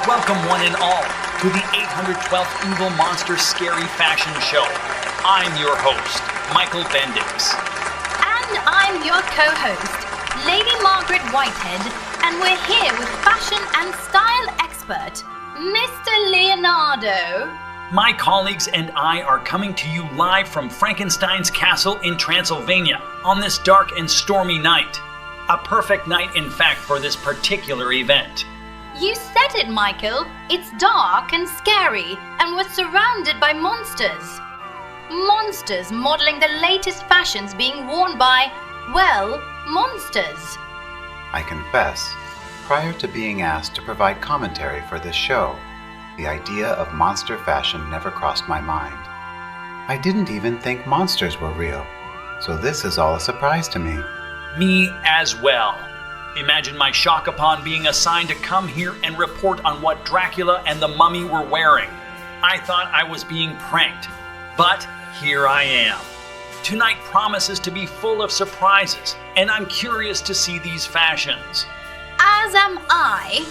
Welcome one and all to the 812th Evil Monster Scary Fashion Show. I'm your host, Michael Bendix. And I'm your co-host, Lady Margaret Whitehead, and we're here with fashion and style expert, Mr. Leonardo. My colleagues and I are coming to you live from Frankenstein's castle in Transylvania on this dark and stormy night. A perfect night, in fact, for this particular event. You said it, Michael. It's dark and scary, and we're surrounded by monsters. Monsters modeling the latest fashions being worn by, well, monsters. I confess, prior to being asked to provide commentary for this show, the idea of monster fashion never crossed my mind. I didn't even think monsters were real, so this is all a surprise to me. Me as well. Imagine my shock upon being assigned to come here and report on what Dracula and the mummy were wearing. I thought I was being pranked, but here I am. Tonight promises to be full of surprises, and I'm curious to see these fashions. As am I.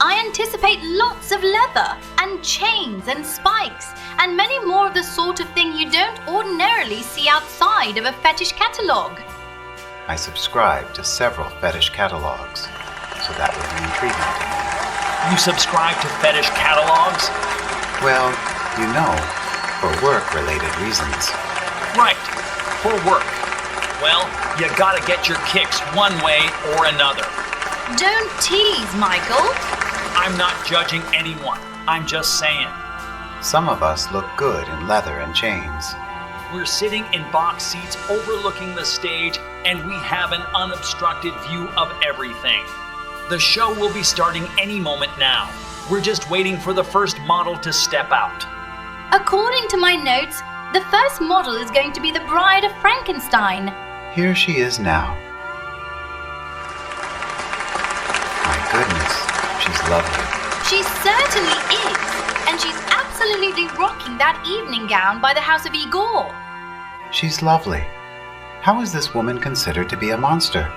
I anticipate lots of leather and chains and spikes and many more of the sort of thing you don't ordinarily see outside of a fetish catalogue. I subscribe to several fetish catalogs, so that would be intriguing to me. You subscribe to fetish catalogs? Well, you know, for work-related reasons. Right, for work. Well, you gotta get your kicks one way or another. Don't tease, Michael. I'm not judging anyone. I'm just saying. Some of us look good in leather and chains. We're sitting in box seats overlooking the stage, and we have an unobstructed view of everything. The show will be starting any moment now. We're just waiting for the first model to step out. According to my notes, the first model is going to be the bride of Frankenstein. Here she is now. My goodness, she's lovely. She certainly is, and she's absolutely rocking that evening gown by the house of Igor. She's lovely. How is this woman considered to be a monster?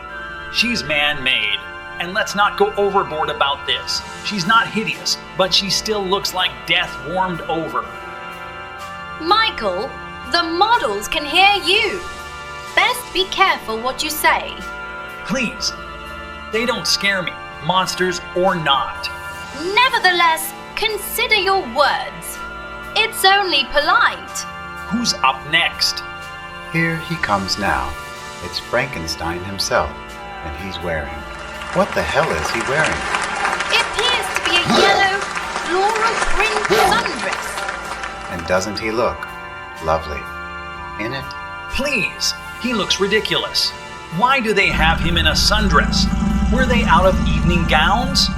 She's man-made, and let's not go overboard about this. She's not hideous, but she still looks like death warmed over. Michael, the models can hear you. Best be careful what you say. Please, they don't scare me, monsters or not. Nevertheless, consider your words. It's only polite. Who's up next? Here he comes now. It's Frankenstein himself, and he's wearing... What the hell is he wearing? It appears to be a yellow, floral print sundress. And doesn't he look lovely in it? Please, he looks ridiculous. Why do they have him in a sundress? Were they out of evening gowns?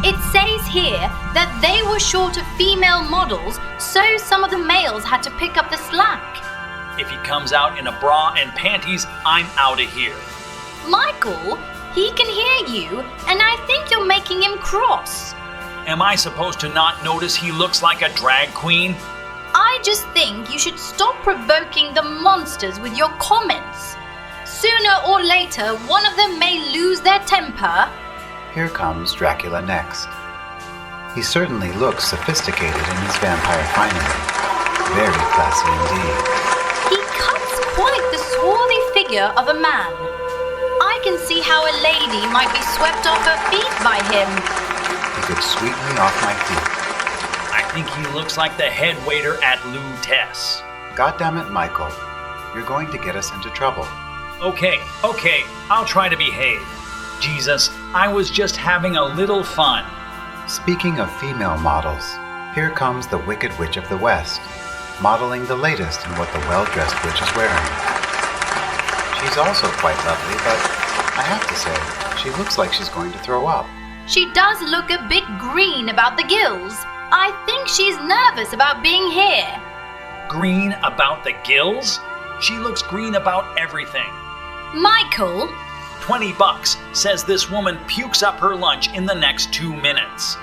It says here that they were short of female models, so some of the males had to pick up the slack. If he comes out in a bra and panties, I'm out of here. Michael, he can hear you, and I think you're making him cross. Am I supposed to not notice he looks like a drag queen? I just think you should stop provoking the monsters with your comments. Sooner or later, one of them may lose their temper. Here comes Dracula next. He certainly looks sophisticated in his vampire finery. Very classy indeed. He cuts quite the swarthy figure of a man. I can see how a lady might be swept off her feet by him. He could sweep me off my feet. I think he looks like the head waiter at Lou Tess. Goddammit, Michael. You're going to get us into trouble. Okay, I'll try to behave. Jesus, I was just having a little fun. Speaking of female models, here comes the Wicked Witch of the West, modeling the latest in what the well-dressed witch is wearing. She's also quite lovely, but I have to say, she looks like she's going to throw up. She does look a bit green about the gills. I think she's nervous about being here. Green about the gills? She looks green about everything. Michael? $20 says this woman pukes up her lunch in the next 2 minutes.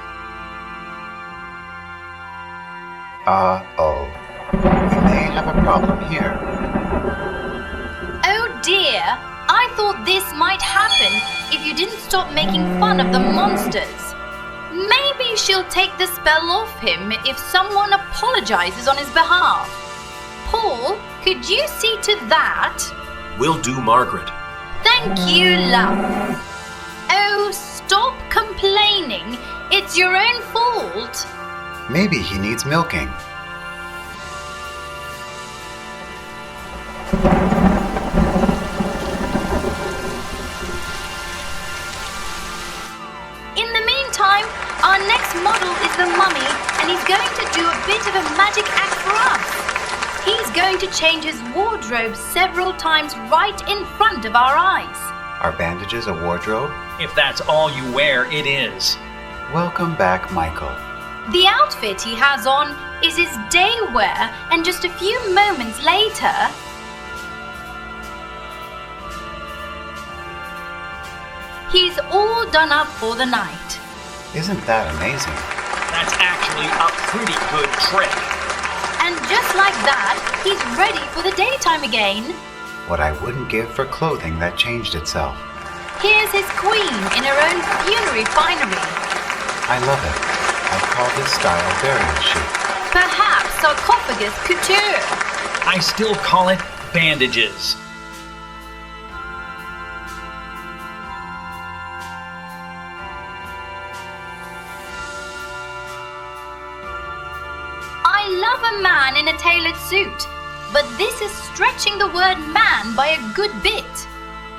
Uh-oh. We may have a problem here. Oh dear, I thought this might happen if you didn't stop making fun of the monsters. Maybe she'll take the spell off him if someone apologizes on his behalf. Paul, could you see to that? Will do, Margaret. Thank you, love. Oh, stop complaining. It's your own fault. Maybe he needs milking. In the meantime, our next model is the mummy, and he's going to do a bit of a magic act for us. He's going to change his wardrobe several times right in front of our eyes. Are bandages a wardrobe? If that's all you wear, it is. Welcome back, Michael. The outfit he has on is his day wear, and just a few moments later, he's all done up for the night. Isn't that amazing? That's actually a pretty good trick. And just like that, he's ready for the daytime again. What I wouldn't give for clothing that changed itself. Here's his queen in her own funerary finery. I love it. I'd call this style burial chic. Perhaps sarcophagus couture. I still call it bandages. I love a man in a tailored suit, but this is stretching the word man by a good bit.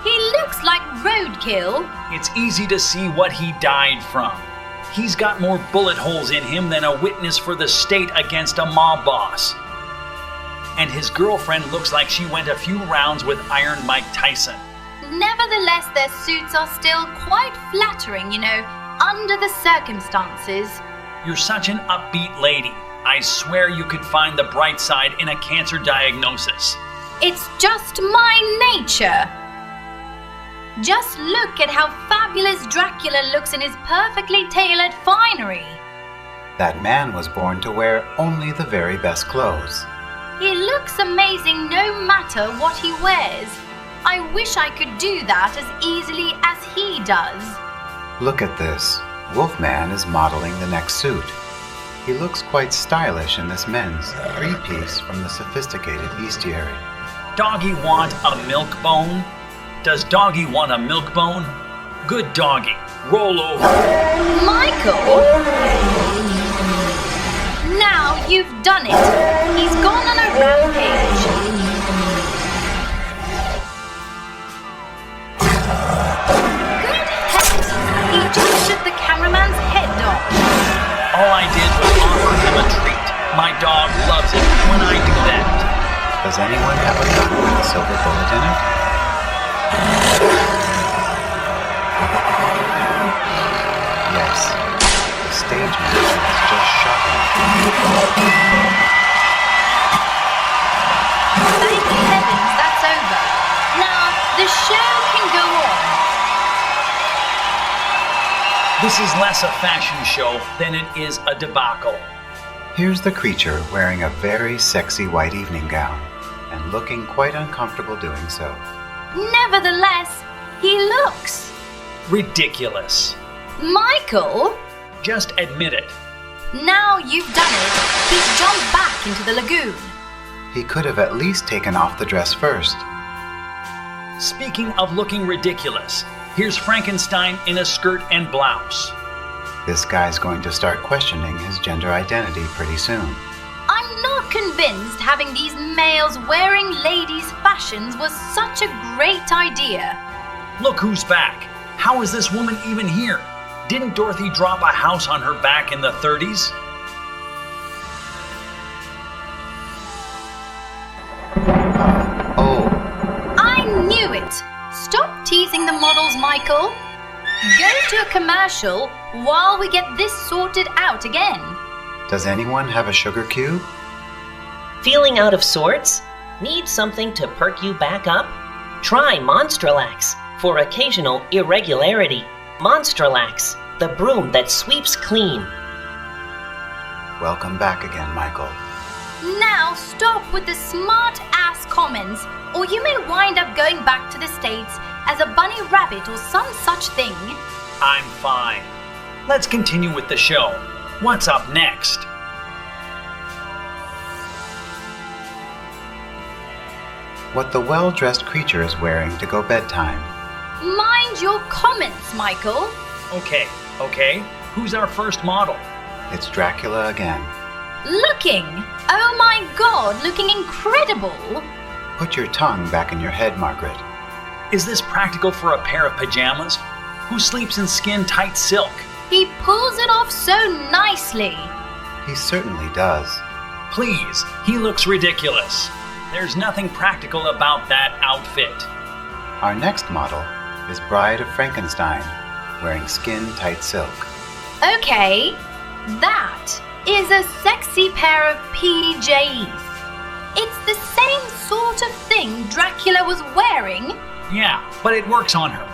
He looks like roadkill. It's easy to see what he died from. He's got more bullet holes in him than a witness for the state against a mob boss. And his girlfriend looks like she went a few rounds with Iron Mike Tyson. Nevertheless, their suits are still quite flattering, under the circumstances. You're such an upbeat lady. I swear you could find the bright side in a cancer diagnosis. It's just my nature. Just look at how fabulous Dracula looks in his perfectly tailored finery. That man was born to wear only the very best clothes. He looks amazing no matter what he wears. I wish I could do that as easily as he does. Look at this. Wolfman is modeling the next suit. He looks quite stylish in this men's three-piece from the sophisticated bestiary. Doggy want a milk bone? Does Doggy want a milk bone? Good doggy. Roll over. Michael? Now you've done it. He's gone on a rampage. Good heavens! He just shook the cameraman's head off. All I did was offer him a treat. My dog loves it when I do that. Does anyone have a gun with a silver bullet in it? Yes, the stage manager has just shot him. Thank heavens that's over. Now the show can go on. This is less a fashion show than it is a debacle. Here's the creature wearing a very sexy white evening gown and looking quite uncomfortable doing so. Nevertheless, he looks. Ridiculous. Michael? Just admit it. Now you've done it. He's jumped back into the lagoon. He could have at least taken off the dress first. Speaking of looking ridiculous, here's Frankenstein in a skirt and blouse. This guy's going to start questioning his gender identity pretty soon. I'm not convinced having these males wearing ladies' fashions was such a great idea. Look who's back. How is this woman even here? Didn't Dorothy drop a house on her back in the 30s? Oh, I knew it! Stop teasing the models, Michael. Go to a commercial while we get this sorted out again. does anyone have a sugar cube? Feeling out of sorts? Need something to perk you back up? Try Monstralax for occasional irregularity. Monstralax, the broom that sweeps clean. Welcome back again, Michael. Now stop with the smart-ass comments, or you may wind up going back to the States as a bunny rabbit or some such thing. I'm fine. let's continue with the show. What's up next? What the well-dressed creature is wearing to go bedtime. Mind your comments, Michael. Okay. Who's our first model? It's Dracula again. Looking, oh my God, looking incredible. Put your tongue back in your head, Margaret. Is this practical for a pair of pajamas? Who sleeps in skin-tight silk? He pulls it off so nicely. He certainly does. Please, he looks ridiculous. There's nothing practical about that outfit. Our next model is Bride of Frankenstein, wearing skin-tight silk. Okay, that is a sexy pair of PJs. It's the same sort of thing Dracula was wearing. Yeah, but it works on her.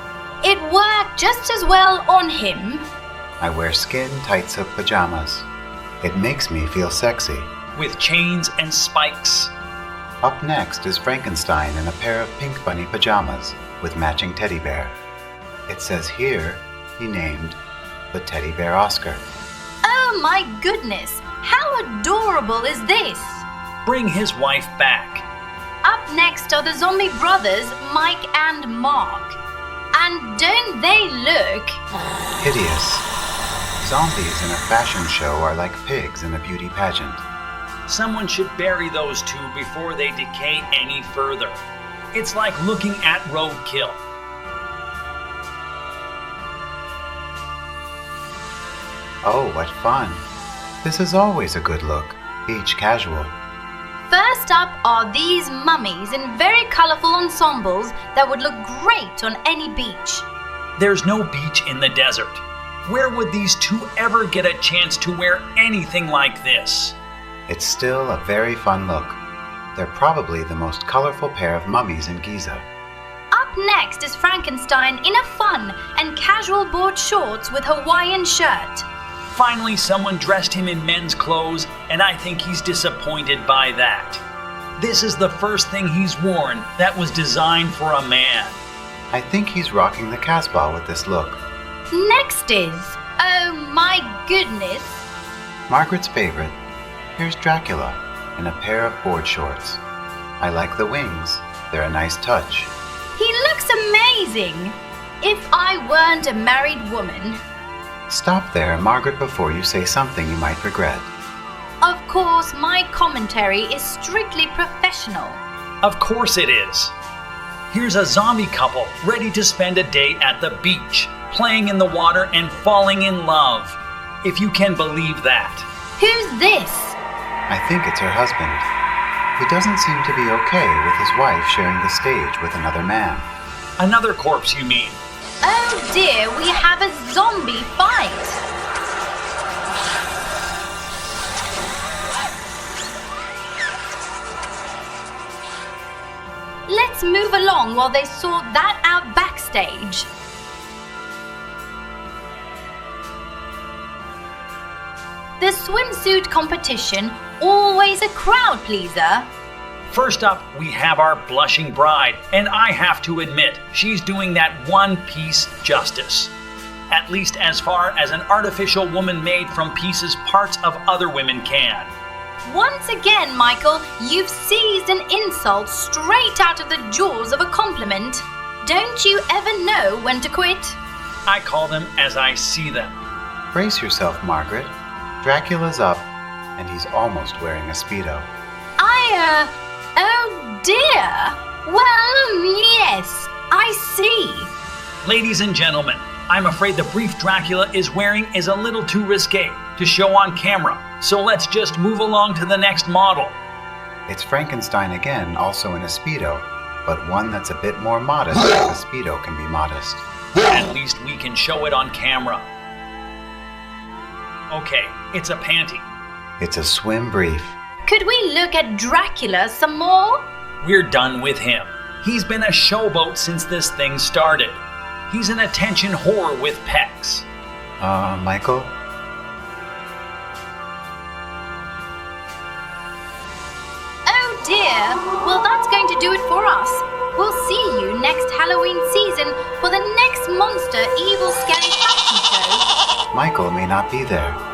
It worked just as well on him. I wear skin-tight silk pajamas. It makes me feel sexy. With chains and spikes. Up next is Frankenstein in a pair of pink bunny pajamas with matching teddy bear. It says here he named the teddy bear Oscar. Oh my goodness, how adorable is this? Bring his wife back. Up next are the zombie brothers, Mike and Mark. And don't they look? Hideous. Zombies in a fashion show are like pigs in a beauty pageant. Someone should bury those two before they decay any further. It's like looking at roadkill. Oh, what fun. This is always a good look, beach casual. First up are these mummies in very colorful ensembles that would look great on any beach. There's no beach in the desert. Where would these two ever get a chance to wear anything like this? It's still a very fun look. They're probably the most colorful pair of mummies in Giza. Up next is Frankenstein in a fun and casual board shorts with Hawaiian shirt. Finally, someone dressed him in men's clothes, and I think he's disappointed by that. This is the first thing he's worn that was designed for a man. I think he's rocking the Casbah with this look. Next is, oh my goodness, Margaret's favorite. Here's Dracula in a pair of board shorts. I like the wings. They're a nice touch. he looks amazing. If I weren't a married woman. Stop there, Margaret, before you say something you might regret. Of course, my commentary is strictly professional. Of course it is. Here's a zombie couple ready to spend a day at the beach, playing in the water and falling in love. If you can believe that. Who's this? I think it's her husband. He doesn't seem to be okay with his wife sharing the stage with another man. Another corpse, you mean? Oh dear, we have a zombie fight. Let's move along while they sort that out backstage. The swimsuit competition, always a crowd pleaser. First up, we have our blushing bride, and I have to admit, she's doing that one piece justice. At least as far as an artificial woman made from pieces parts of other women can. Once again, Michael, you've seized an insult straight out of the jaws of a compliment. Don't you ever know when to quit? I call them as I see them. Brace yourself, Margaret. Dracula's up, and he's almost wearing a Speedo. Oh dear. Well, yes, I see. Ladies and gentlemen, I'm afraid the brief Dracula is wearing is a little too risque to show on camera, so let's just move along to the next model. It's Frankenstein again, also in a Speedo, but one that's a bit more modest because a Speedo can be modest. At least we can show it on camera. Okay, it's a panty. It's a swim brief. Could we look at Dracula some more? We're done with him. He's been a showboat since this thing started. He's an attention whore with pecs. Michael? Oh dear. Well, that's going to do it for us. We'll see you next Halloween season for the next monster evil scary fashion show. Michael may not be there.